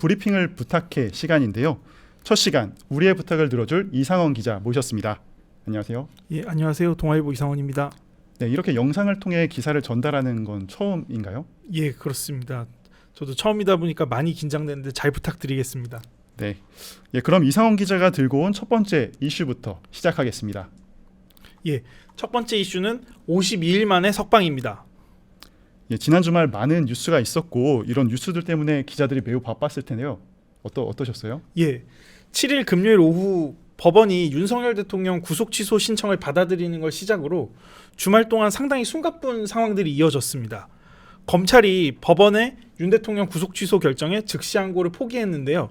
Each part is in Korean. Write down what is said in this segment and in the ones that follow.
브리핑을 부탁해 시간인데요. 첫 시간 우리의 부탁을 들어줄 이상원 기자 모셨습니다. 안녕하세요. 예, 안녕하세요. 동아일보 이상원입니다. 네, 이렇게 영상을 통해 기사를 전달하는 건 처음인가요? 예, 그렇습니다. 저도 처음이다 보니까 많이 긴장되는데 잘 부탁드리겠습니다. 네, 그럼 이상원 기자가 들고 온 첫 번째 이슈부터 시작하겠습니다. 예, 첫 번째 이슈는 52일 만에 석방입니다. 지난 주말 많은 뉴스가 있었고 이런 뉴스들 때문에 기자들이 매우 바빴을 텐데요. 어떠셨어요? 예, 7일 금요일 오후 법원이 윤석열 대통령 구속 취소 신청을 받아들이는 걸 시작으로 주말 동안 상당히 숨가쁜 상황들이 이어졌습니다. 검찰이 법원의 윤 대통령 구속 취소 결정에 즉시 항고를 포기했는데요.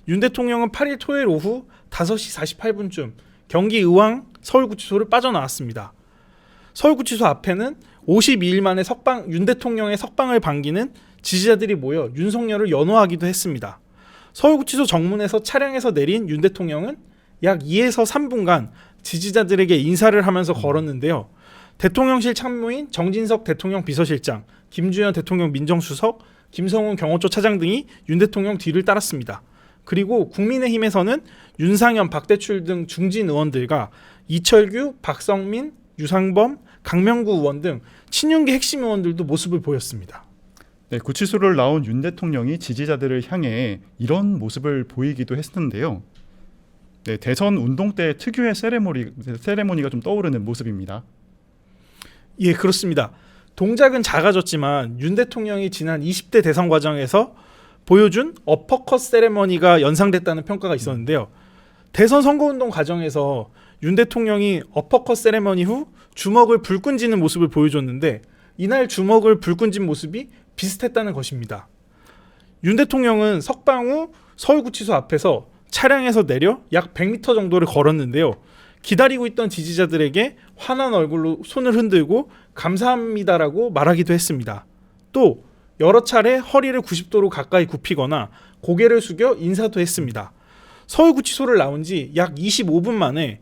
윤 대통령은 8일 토요일 오후 5시 48분쯤 경기 의왕 서울구치소를 빠져나왔습니다. 서울구치소 앞에는 52일 만에 윤 대통령의 석방을 반기는 지지자들이 모여 윤석열을 연호하기도 했습니다. 서울구치소 정문에서 차량에서 내린 윤 대통령은 약 2에서 3분간 지지자들에게 인사를 하면서 걸었는데요. 대통령실 참모인 정진석 대통령 비서실장, 김주현 대통령 민정수석, 김성훈 경호처 차장 등이 윤 대통령 뒤를 따랐습니다. 그리고 국민의힘에서는 윤상현, 박대출 등 중진 의원들과 이철규, 박성민, 유상범, 강명구 의원 등 친윤계 핵심 의원들도 모습을 보였습니다. 네, 구치소를 나온 윤 대통령이 지지자들을 향해 이런 모습을 보이기도 했는데요. 네, 대선 운동 때 특유의 세레모니가 좀 떠오르는 모습입니다. 예, 그렇습니다. 동작은 작아졌지만 윤 대통령이 지난 20대 대선 과정에서 보여준 어퍼컷 세레머니가 연상됐다는 평가가 있었는데요. 대선 선거운동 과정에서 윤 대통령이 어퍼컷 세레머니 후 주먹을 불끈 쥐는 모습을 보여줬는데 이날 주먹을 불끈 쥔 모습이 비슷했다는 것입니다. 윤 대통령은 석방 후 서울구치소 앞에서 차량에서 내려 약 100m 정도를 걸었는데요. 기다리고 있던 지지자들에게 환한 얼굴로 손을 흔들고 감사합니다라고 말하기도 했습니다. 또 여러 차례 허리를 90도로 가까이 굽히거나 고개를 숙여 인사도 했습니다. 서울구치소를 나온 지 약 25분 만에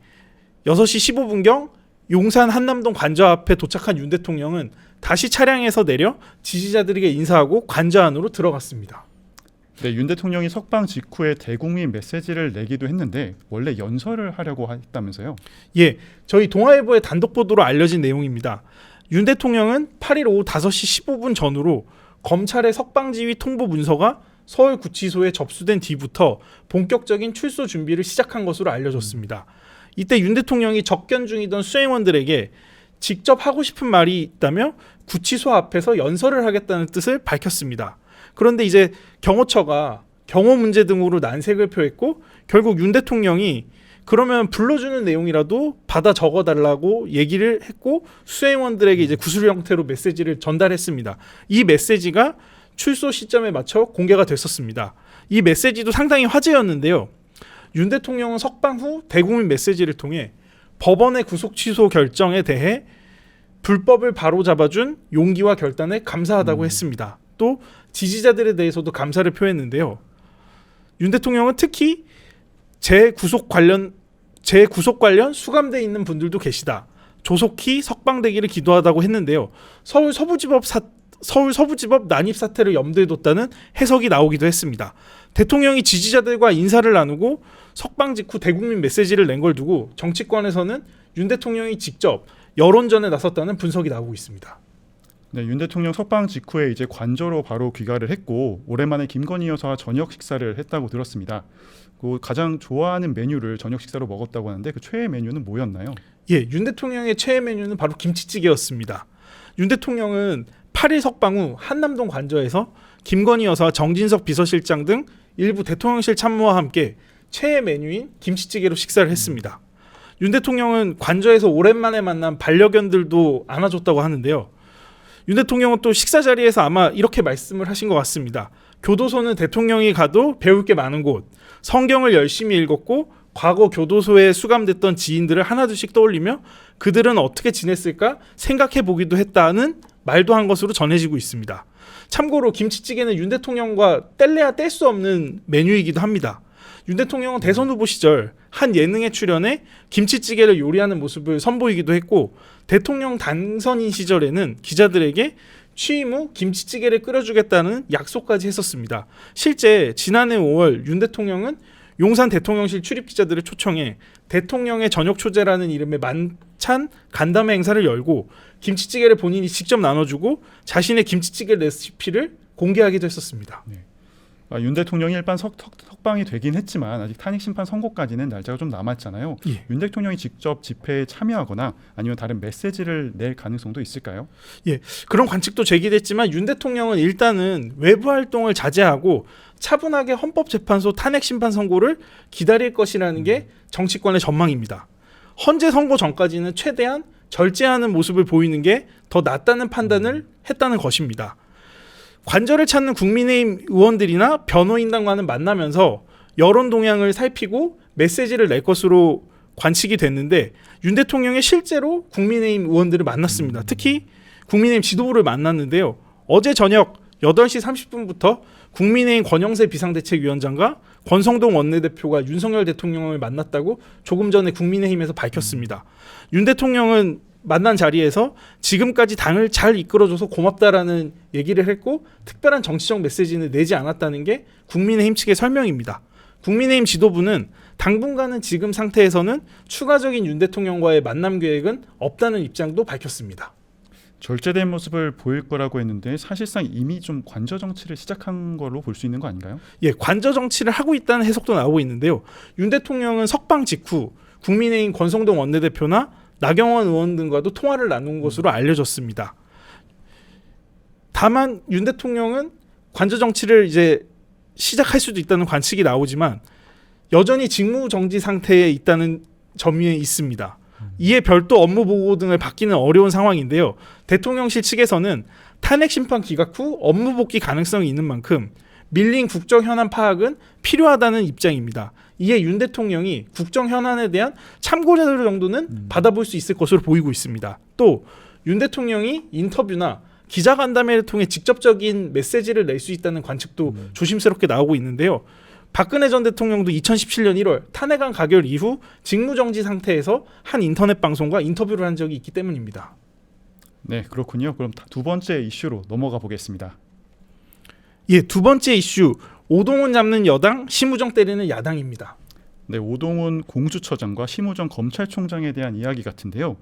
6시 15분경 용산 한남동 관저 앞에 도착한 윤 대통령은 다시 차량에서 내려 지지자들에게 인사하고 관저 안으로 들어갔습니다. 네, 윤 대통령이 석방 직후에 대국민 메시지를 내기도 했는데 원래 연설을 하려고 했다면서요? 예, 저희 동아일보의 단독 보도로 알려진 내용입니다. 윤 대통령은 8일 오후 5시 15분 전후로 검찰의 석방지휘 통보 문서가 서울구치소에 접수된 뒤부터 본격적인 출소 준비를 시작한 것으로 알려졌습니다. 이때 윤 대통령이 접견 중이던 수행원들에게 직접 하고 싶은 말이 있다며 구치소 앞에서 연설을 하겠다는 뜻을 밝혔습니다. 그런데 이제 경호처가 경호 문제 등으로 난색을 표했고 결국 윤 대통령이 그러면 불러주는 내용이라도 받아 적어달라고 얘기를 했고 수행원들에게 이제 구술 형태로 메시지를 전달했습니다. 이 메시지가 출소 시점에 맞춰 공개가 됐었습니다. 이 메시지도 상당히 화제였는데요. 윤 대통령은 석방 후 대국민 메시지를 통해 법원의 구속 취소 결정에 대해 불법을 바로잡아준 용기와 결단에 감사하다고 했습니다. 또 지지자들에 대해서도 감사를 표했는데요. 윤 대통령은 특히 재구속 관련 수감돼 있는 분들도 계시다. 조속히 석방되기를 기도하다고 했는데요. 서울 서부지법 난입 사태를 염두에 뒀다는 해석이 나오기도 했습니다. 대통령이 지지자들과 인사를 나누고 석방 직후 대국민 메시지를 낸 걸 두고 정치권에서는 윤 대통령이 직접 여론전에 나섰다는 분석이 나오고 있습니다. 네, 윤 대통령 석방 직후에 이제 관저로 바로 귀가를 했고 오랜만에 김건희 여사와 저녁 식사를 했다고 들었습니다. 그 가장 좋아하는 메뉴를 저녁 식사로 먹었다고 하는데 그 최애 메뉴는 뭐였나요? 예, 윤 대통령의 최애 메뉴는 바로 김치찌개였습니다. 윤 대통령은 8일 석방 후 한남동 관저에서 김건희 여사와 정진석 비서실장 등 일부 대통령실 참모와 함께 최애 메뉴인 김치찌개로 식사를 했습니다. 윤 대통령은 관저에서 오랜만에 만난 반려견들도 안아줬다고 하는데요. 윤 대통령은 또 식사 자리에서 아마 이렇게 말씀을 하신 것 같습니다. 교도소는 대통령이 가도 배울 게 많은 곳, 성경을 열심히 읽었고 과거 교도소에 수감됐던 지인들을 하나둘씩 떠올리며 그들은 어떻게 지냈을까 생각해 보기도 했다는 말도 한 것으로 전해지고 있습니다. 참고로 김치찌개는 윤 대통령과 뗄래야 뗄 수 없는 메뉴이기도 합니다. 윤 대통령은 대선 후보 시절 한 예능에 출연해 김치찌개를 요리하는 모습을 선보이기도 했고 대통령 당선인 시절에는 기자들에게 취임 후 김치찌개를 끓여주겠다는 약속까지 했었습니다. 실제 지난해 5월 윤 대통령은 용산 대통령실 출입 기자들을 초청해 대통령의 저녁 초제라는 이름의 만찬 간담회 행사를 열고 김치찌개를 본인이 직접 나눠주고 자신의 김치찌개 레시피를 공개하기도 했었습니다. 윤 대통령이 일반 석방이 되긴 했지만 아직 탄핵 심판 선고까지는 날짜가 좀 남았잖아요. 예. 윤 대통령이 직접 집회에 참여하거나 아니면 다른 메시지를 낼 가능성도 있을까요? 그런 관측도 제기됐지만 윤 대통령은 일단은 외부 활동을 자제하고 차분하게 헌법재판소 탄핵 심판 선고를 기다릴 것이라는 게 정치권의 전망입니다. 헌재 선고 전까지는 최대한 절제하는 모습을 보이는 게 더 낫다는 판단을 했다는 것입니다. 관절을 찾는 국민의힘 의원들이나 변호인단과는 만나면서 여론 동향을 살피고 메시지를 낼 것으로 관측이 됐는데 윤 대통령이 실제로 국민의힘 의원들을 만났습니다. 특히 국민의힘 지도부를 만났는데요. 어제 저녁 8시 30분부터 국민의힘 권영세 비상대책위원장과 권성동 원내대표가 윤석열 대통령을 만났다고 조금 전에 국민의힘에서 밝혔습니다. 윤 대통령은 만난 자리에서 지금까지 당을 잘 이끌어줘서 고맙다라는 얘기를 했고 특별한 정치적 메시지는 내지 않았다는 게 국민의힘 측의 설명입니다. 국민의힘 지도부는 당분간은 지금 상태에서는 추가적인 윤 대통령과의 만남 계획은 없다는 입장도 밝혔습니다. 절제된 모습을 보일 거라고 했는데 사실상 이미 좀 관저 정치를 시작한 걸로 볼 수 있는 거 아닌가요? 관저 정치를 하고 있다는 해석도 나오고 있는데요. 윤 대통령은 석방 직후 국민의힘 권성동 원내대표나 나경원 의원 등과도 통화를 나눈 것으로 알려졌습니다. 다만 윤 대통령은 관저 정치를 이제 시작할 수도 있다는 관측이 나오지만 여전히 직무 정지 상태에 있다는 점이 있습니다. 이에 별도 업무 보고 등을 받기는 어려운 상황인데요. 대통령실 측에서는 탄핵 심판 기각 후 업무 복귀 가능성이 있는 만큼 밀린 국정 현안 파악은 필요하다는 입장입니다. 이에 윤 대통령이 국정 현안에 대한 참고 자료 정도는 받아볼 수 있을 것으로 보이고 있습니다. 또 윤 대통령이 인터뷰나 기자간담회를 통해 직접적인 메시지를 낼 수 있다는 관측도 조심스럽게 나오고 있는데요. 박근혜 전 대통령도 2017년 1월 탄핵안 가결 이후 직무정지 상태에서 한 인터넷 방송과 인터뷰를 한 적이 있기 때문입니다. 네, 그렇군요. 그럼 두 번째 이슈로 넘어가 보겠습니다. 두 번째 이슈, 오동훈 잡는 여당, 심우정 때리는 야당입니다. 네, 오동훈 공수처장과 심우정 검찰총장에 대한 이야기 같은데요.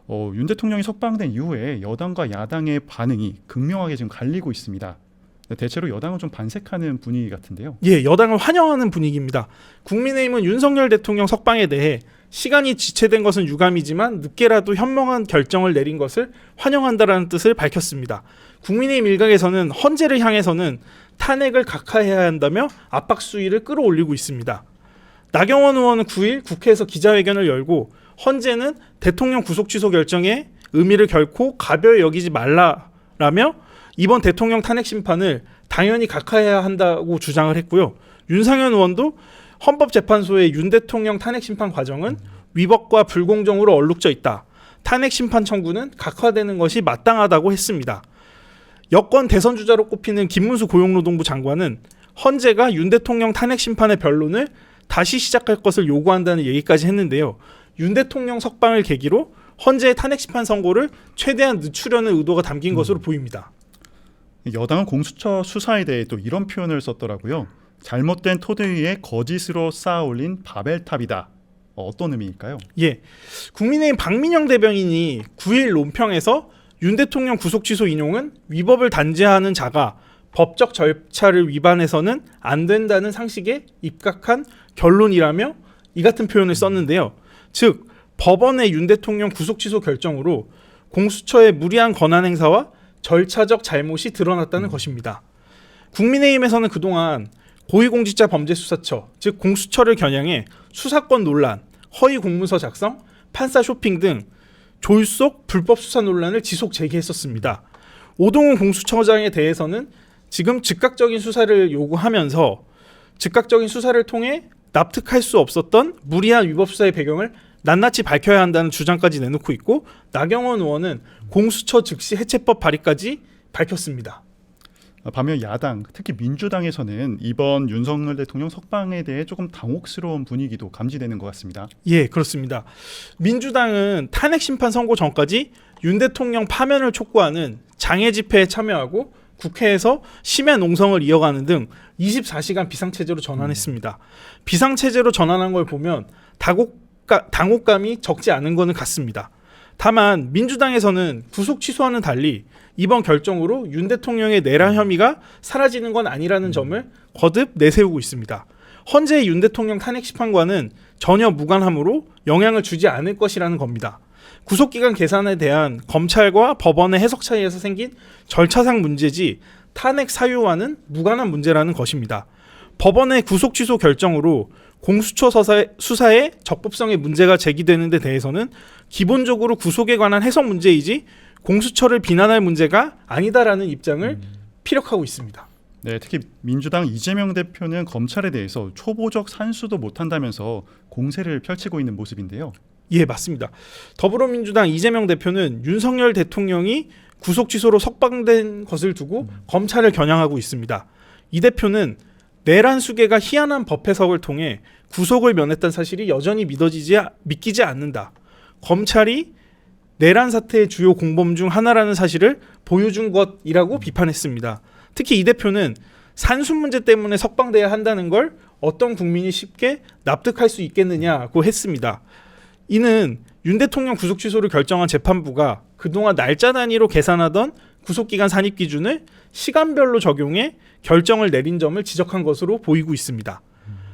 윤 대통령이 석방된 이후에 여당과 야당의 반응이 극명하게 지금 갈리고 있습니다. 대체로 여당은 좀 반색하는 분위기 같은데요. 여당을 환영하는 분위기입니다. 국민의힘은 윤석열 대통령 석방에 대해 시간이 지체된 것은 유감이지만 늦게라도 현명한 결정을 내린 것을 환영한다라는 뜻을 밝혔습니다. 국민의힘 일각에서는 헌재를 향해서는 탄핵을 각하해야 한다며 압박 수위를 끌어올리고 있습니다. 나경원 의원은 9일 국회에서 기자회견을 열고 헌재는 대통령 구속 취소 결정에 의미를 결코 가벼이 여기지 말라라며 이번 대통령 탄핵 심판을 당연히 각하해야 한다고 주장을 했고요. 윤상현 의원도 헌법재판소의 윤 대통령 탄핵 심판 과정은 위법과 불공정으로 얼룩져 있다. 탄핵 심판 청구는 각하되는 것이 마땅하다고 했습니다. 여권 대선 주자로 꼽히는 김문수 고용노동부 장관은 헌재가 윤 대통령 탄핵 심판의 변론을 다시 시작할 것을 요구한다는 얘기까지 했는데요. 윤 대통령 석방을 계기로 헌재의 탄핵 심판 선고를 최대한 늦추려는 의도가 담긴 것으로 보입니다. 여당은 공수처 수사에 대해 또 이런 표현을 썼더라고요. 잘못된 토대 위에 거짓으로 쌓아 올린 바벨탑이다. 어떤 의미일까요? 국민의힘 박민영 대변인이 9일 논평에서 윤 대통령 구속 취소 인용은 위법을 단죄하는 자가 법적 절차를 위반해서는 안 된다는 상식에 입각한 결론이라며 이 같은 표현을 썼는데요. 즉 법원의 윤 대통령 구속 취소 결정으로 공수처의 무리한 권한 행사와 절차적 잘못이 드러났다는 것입니다. 국민의힘에서는 그동안 고위공직자범죄수사처, 즉 공수처를 겨냥해 수사권 논란, 허위 공문서 작성, 판사 쇼핑 등 졸속 불법 수사 논란을 지속 제기했었습니다. 오동훈 공수처장에 대해서는 지금 즉각적인 수사를 요구하면서 즉각적인 수사를 통해 납득할 수 없었던 무리한 위법 수사의 배경을 낱낱이 밝혀야 한다는 주장까지 내놓고 있고 나경원 의원은 공수처 즉시 해체법 발의까지 밝혔습니다. 반면 야당, 특히 민주당에서는 이번 윤석열 대통령 석방에 대해 조금 당혹스러운 분위기도 감지되는 것 같습니다. 예, 그렇습니다. 민주당은 탄핵 심판 선고 전까지 윤 대통령 파면을 촉구하는 장애 집회에 참여하고 국회에서 심야 농성을 이어가는 등 24시간 비상체제로 전환했습니다. 비상체제로 전환한 걸 보면 당혹감이 적지 않은 것은 같습니다. 다만 민주당에서는 구속 취소와는 달리 이번 결정으로 윤 대통령의 내란 혐의가 사라지는 건 아니라는 점을 거듭 내세우고 있습니다. 헌재의 윤 대통령 탄핵 심판과는 전혀 무관하므로 영향을 주지 않을 것이라는 겁니다. 구속기간 계산에 대한 검찰과 법원의 해석 차이에서 생긴 절차상 문제지 탄핵 사유와는 무관한 문제라는 것입니다. 법원의 구속 취소 결정으로 공수처 수사의 적법성에 문제가 제기되는 데 대해서는 기본적으로 구속에 관한 해석 문제이지 공수처를 비난할 문제가 아니다라는 입장을 피력하고 있습니다. 네, 특히 민주당 이재명 대표는 검찰에 대해서 초보적 산수도 못한다면서 공세를 펼치고 있는 모습인데요. 예, 맞습니다. 더불어민주당 이재명 대표는 윤석열 대통령이 구속 취소로 석방된 것을 두고 검찰을 겨냥하고 있습니다. 이 대표는 내란 수괴가 희한한 법 해석을 통해 구속을 면했다는 사실이 여전히 믿기지 않는다. 검찰이 내란 사태의 주요 공범 중 하나라는 사실을 보여준 것이라고 비판했습니다. 특히 이 대표는 산수 문제 때문에 석방돼야 한다는 걸 어떤 국민이 쉽게 납득할 수 있겠느냐고 했습니다. 이는 윤 대통령 구속 취소를 결정한 재판부가 그동안 날짜 단위로 계산하던 구속기간 산입 기준을 시간별로 적용해 결정을 내린 점을 지적한 것으로 보이고 있습니다.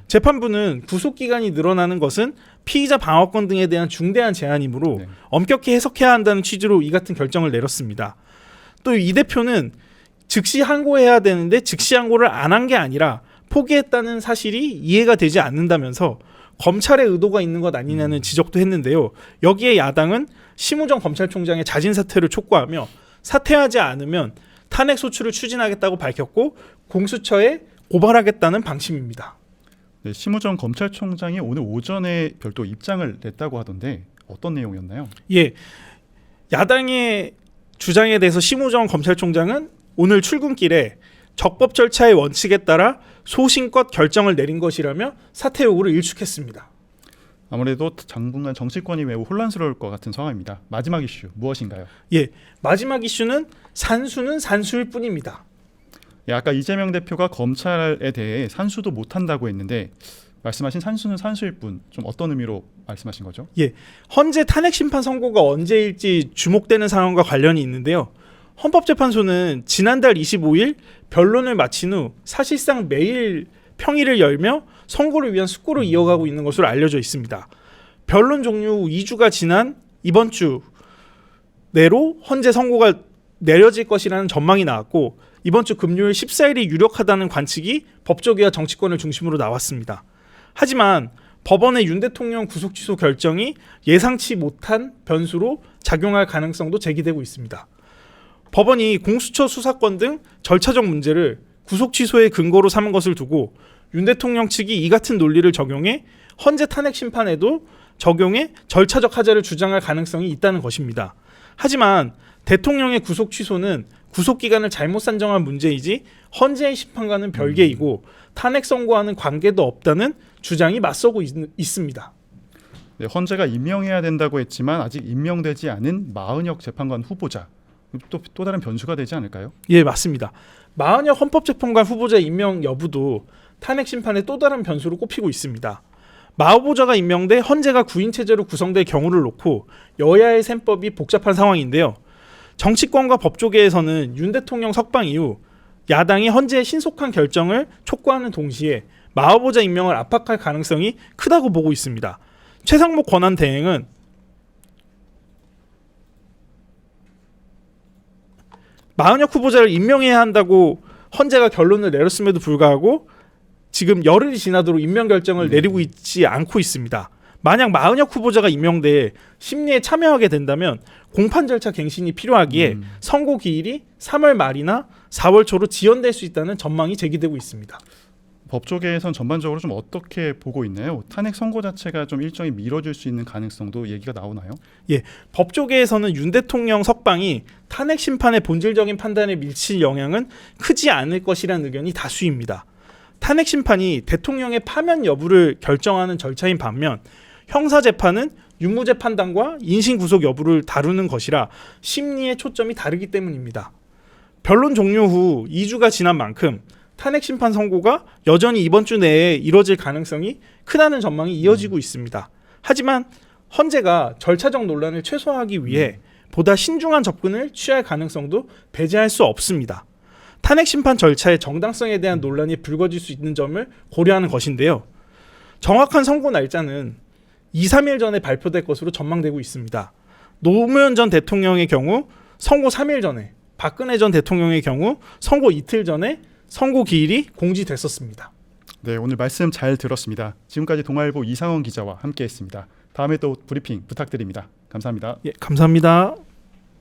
재판부는 구속기간이 늘어나는 것은 피의자 방어권 등에 대한 중대한 제한이므로 엄격히 해석해야 한다는 취지로 이 같은 결정을 내렸습니다. 또 이 대표는 즉시 항고해야 되는데 즉시 항고를 안 한 게 아니라 포기했다는 사실이 이해가 되지 않는다면서 검찰의 의도가 있는 것 아니냐는 지적도 했는데요. 여기에 야당은 심우정 검찰총장의 자진 사퇴를 촉구하며 사퇴하지 않으면 탄핵 소추를 추진하겠다고 밝혔고 공수처에 고발하겠다는 방침입니다. 네, 심우정 검찰총장이 오늘 오전에 별도 입장을 냈다고 하던데 어떤 내용이었나요? 예, 야당의 주장에 대해서 심우정 검찰총장은 오늘 출근길에 적법 절차의 원칙에 따라 소신껏 결정을 내린 것이라며 사퇴 요구를 일축했습니다. 아무래도 당분간 정치권이 매우 혼란스러울 것 같은 상황입니다. 마지막 이슈 무엇인가요? 예, 마지막 이슈는 산수는 산수일 뿐입니다. 예, 아까 이재명 대표가 검찰에 대해 산수도 못한다고 했는데 말씀하신 산수는 산수일 뿐, 좀 어떤 의미로 말씀하신 거죠? 예, 헌재 탄핵 심판 선고가 언제일지 주목되는 상황과 관련이 있는데요. 헌법재판소는 지난달 25일 변론을 마친 후 사실상 매일 평일을 열며 선고를 위한 숙고를 이어가고 있는 것으로 알려져 있습니다. 변론 종료 후 2주가 지난 이번 주 내로 헌재 선고가 내려질 것이라는 전망이 나왔고 이번 주 금요일 14일이 유력하다는 관측이 법조계와 정치권을 중심으로 나왔습니다. 하지만 법원의 윤 대통령 구속 취소 결정이 예상치 못한 변수로 작용할 가능성도 제기되고 있습니다. 법원이 공수처 수사권 등 절차적 문제를 구속 취소의 근거로 삼은 것을 두고 윤 대통령 측이 이 같은 논리를 적용해 헌재 탄핵 심판에도 적용해 절차적 하자를 주장할 가능성이 있다는 것입니다. 하지만 대통령의 구속 취소는 구속 기간을 잘못 산정한 문제이지 헌재의 심판과는 별개이고 탄핵 선고와는 관계도 없다는 주장이 맞서고 있습니다. 네, 헌재가 임명해야 된다고 했지만 아직 임명되지 않은 마은혁 재판관 후보자 또 다른 변수가 되지 않을까요? 예, 맞습니다. 마은혁 헌법재판관 후보자 임명 여부도 탄핵 심판의 또 다른 변수로 꼽히고 있습니다. 마 후보자가 임명돼 헌재가 구인 체제로 구성될 경우를 놓고 여야의 셈법이 복잡한 상황인데요. 정치권과 법조계에서는 윤 대통령 석방 이후 야당이 헌재의 신속한 결정을 촉구하는 동시에 마 후보자 임명을 압박할 가능성이 크다고 보고 있습니다. 최상목 권한대행은 마은혁 후보자를 임명해야 한다고 헌재가 결론을 내렸음에도 불구하고 지금 열흘이 지나도록 임명 결정을 내리고 있지 않고 있습니다. 만약 마은혁 후보자가 임명돼 심리에 참여하게 된다면 공판 절차 갱신이 필요하기에 선고 기일이 3월 말이나 4월 초로 지연될 수 있다는 전망이 제기되고 있습니다. 법조계에선 전반적으로 좀 어떻게 보고 있나요? 탄핵 선고 자체가 좀 일정이 미뤄질 수 있는 가능성도 얘기가 나오나요? 법조계에서는 윤 대통령 석방이 탄핵 심판의 본질적인 판단에 미칠 영향은 크지 않을 것이라는 의견이 다수입니다. 탄핵 심판이 대통령의 파면 여부를 결정하는 절차인 반면 형사 재판은 유무죄 판단과 인신 구속 여부를 다루는 것이라 심리의 초점이 다르기 때문입니다. 변론 종료 후 2주가 지난 만큼 탄핵 심판 선고가 여전히 이번 주 내에 이뤄질 가능성이 크다는 전망이 이어지고 있습니다. 하지만 헌재가 절차적 논란을 최소화하기 위해 보다 신중한 접근을 취할 가능성도 배제할 수 없습니다. 탄핵 심판 절차의 정당성에 대한 논란이 불거질 수 있는 점을 고려하는 것인데요. 정확한 선고 날짜는 2, 3일 전에 발표될 것으로 전망되고 있습니다. 노무현 전 대통령의 경우 선고 3일 전에, 박근혜 전 대통령의 경우 선고 이틀 전에 선고 기일이 공지됐었습니다. 네, 오늘 말씀 잘 들었습니다. 지금까지 동아일보 이상원 기자와 함께했습니다. 다음에 또 브리핑 부탁드립니다. 감사합니다. 감사합니다.